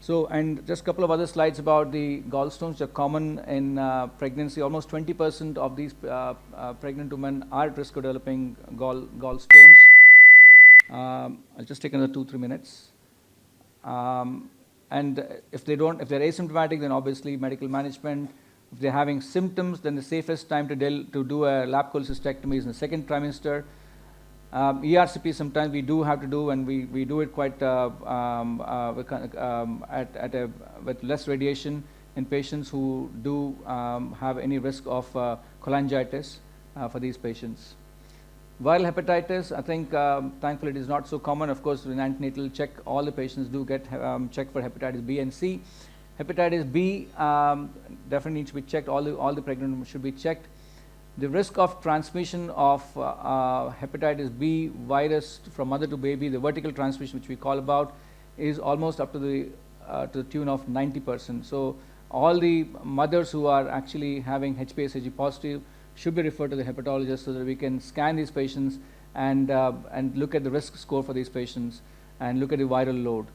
So, and just a couple of other slides about the gallstones, which are common in pregnancy. Almost 20% of these pregnant women are at risk of developing gallstones. I'll just take another 2-3 minutes. And if they're asymptomatic, then obviously medical management. If they're having symptoms, then the safest time to do a lap cholecystectomy is in the second trimester. ERCP sometimes we do have to do, and we do it quite with less radiation in patients who do have any risk of cholangitis for these patients. Viral hepatitis, I think thankfully it is not so common. Of course, in antenatal check, all the patients do get checked for hepatitis B and C. Hepatitis B definitely needs to be checked. All the pregnant women should be checked. The risk of transmission of hepatitis B virus from mother to baby, the vertical transmission which we call about, is almost up to the tune of 90%. So all the mothers who are actually having HPSAG positive should be referred to the hepatologist so that we can scan these patients and look at the risk score for these patients and look at the viral load.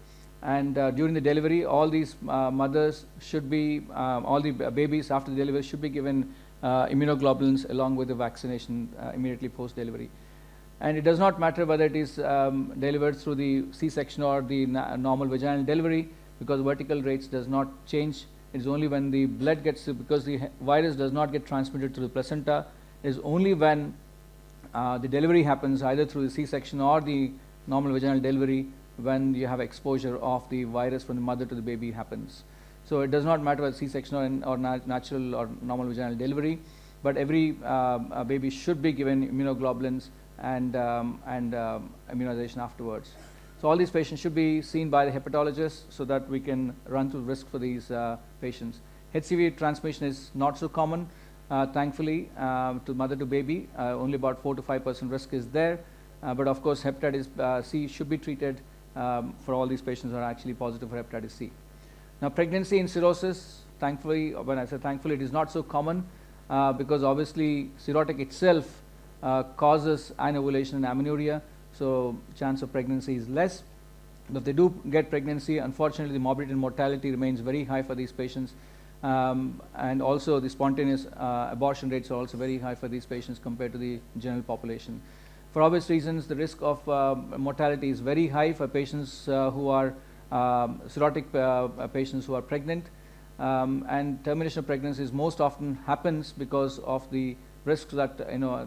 And during the delivery, all these mothers should be, all the babies after the delivery should be given immunoglobulins along with the vaccination immediately post-delivery. And it does not matter whether it is delivered through the C-section or the normal vaginal delivery, because vertical rates does not change. It is only when the blood gets, because the virus does not get transmitted through the placenta. It is only when the delivery happens either through the C-section or the normal vaginal delivery when you have exposure of the virus from the mother to the baby happens. So it does not matter whether C-section or natural or normal vaginal delivery, but every baby should be given immunoglobulins and immunization afterwards. So all these patients should be seen by the hepatologist so that we can run through risk for these patients. HCV transmission is not so common, thankfully, to mother to baby. Only about 4 to 5% risk is there. But of course, hepatitis C should be treated for all these patients who are actually positive for hepatitis C. Now, pregnancy in cirrhosis, thankfully, when I say thankfully, it is not so common because obviously cirrhotic itself causes anovulation and amenorrhea, so chance of pregnancy is less. But if they do get pregnancy, unfortunately, the morbidity and mortality remains very high for these patients, and also the spontaneous abortion rates are also very high for these patients compared to the general population. For obvious reasons, the risk of mortality is very high for patients who are cirrhotic patients who are pregnant, and termination of pregnancies most often happens because of the risks that,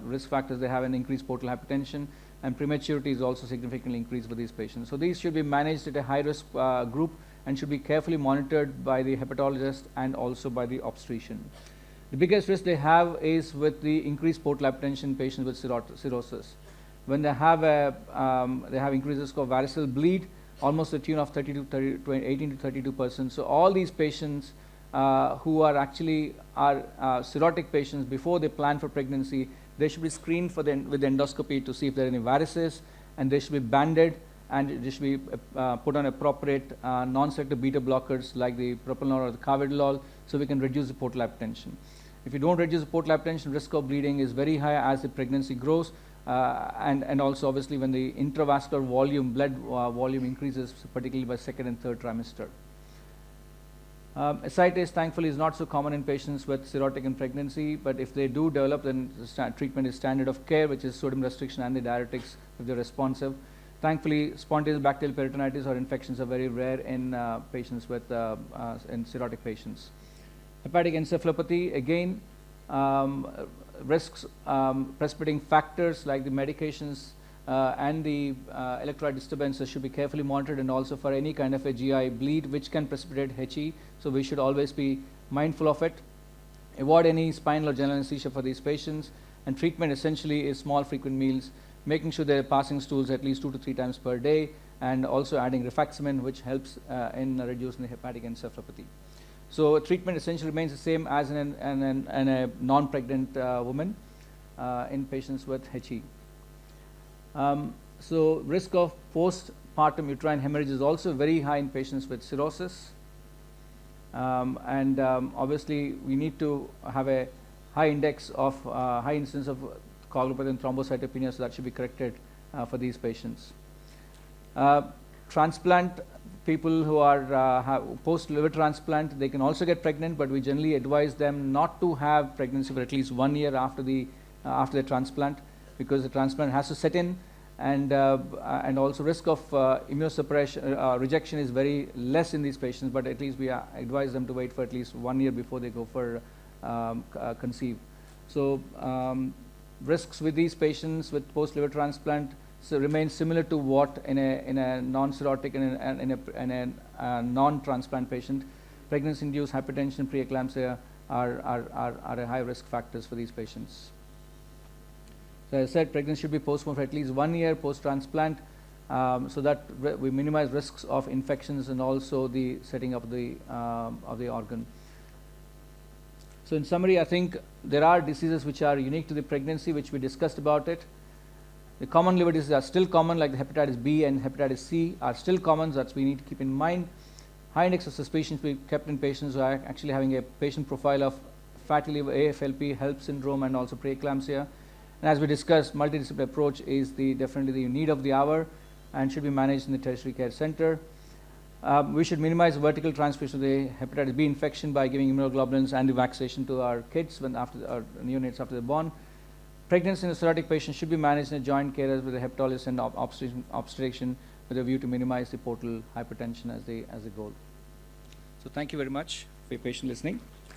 risk factors they have, an increased portal hypertension, and prematurity is also significantly increased for these patients. So these should be managed at a high risk group and should be carefully monitored by the hepatologist and also by the obstetrician. The biggest risk they have is with the increased portal hypertension patients with cirrhosis. When they have increased risk of variceal bleed, almost to the tune of 18 to 32%. So all these patients who are actually cirrhotic patients, before they plan for pregnancy, they should be screened with endoscopy to see if there are any varices, and they should be banded, and they should be put on appropriate non-selective beta blockers like the propranolol or the carvedilol, so we can reduce the portal hypertension. If you don't reduce the portal hypertension, risk of bleeding is very high as the pregnancy grows, and also obviously when the intravascular volume, blood volume increases, particularly by second and third trimester. Ascites, thankfully, is not so common in patients with cirrhotic in pregnancy, but if they do develop, then the treatment is standard of care, which is sodium restriction and the diuretics if they're responsive. Thankfully, spontaneous bacterial peritonitis or infections are very rare in patients with in cirrhotic patients. Hepatic encephalopathy, again, risks, precipitating factors like the medications and the electrolyte disturbances should be carefully monitored, and also for any kind of a GI bleed which can precipitate HE. So we should always be mindful of it. Avoid any spinal or general anesthesia for these patients, and treatment essentially is small frequent meals, making sure they're passing stools at least 2 to 3 times per day, and also adding rifaximin, which helps in reducing the hepatic encephalopathy. So treatment essentially remains the same as in a non-pregnant woman in patients with HE. So risk of postpartum uterine hemorrhage is also very high in patients with cirrhosis, and obviously we need to have a high index of high incidence of coagulopathy and thrombocytopenia, so that should be corrected for these patients. Transplant people who are post liver transplant, they can also get pregnant, but we generally advise them not to have pregnancy for at least 1 year after the transplant, because the transplant has to set in, and also risk of immunosuppression rejection is very less in these patients, but at least we advise them to wait for at least 1 year before they go for conceive. So risks with these patients with post liver transplant remain similar to what in a non-cirrhotic and in a non-transplant patient. Pregnancy-induced hypertension, preeclampsia are a high risk factors for these patients. So as I said, pregnancy should be postponed for at least 1 year post-transplant, so that we minimize risks of infections and also the setting up of the organ. So in summary, I think there are diseases which are unique to the pregnancy, which we discussed about it. The common liver diseases are still common, like the hepatitis B and hepatitis C are still common, so that's we need to keep in mind. High index of suspicion should be kept in patients who are actually having a patient profile of fatty liver, AFLP, HELP syndrome, and also preeclampsia. And as we discussed, multidisciplinary approach is definitely the need of the hour and should be managed in the tertiary care center. We should minimize vertical transmission of the hepatitis B infection by giving immunoglobulins and the vaccination to our kids our neonates after they're born. Pregnancy in a cirrhotic patient should be managed in a joint care with a hepatologist and obstetrician with a view to minimize the portal hypertension as the goal. So thank you very much for your patient listening.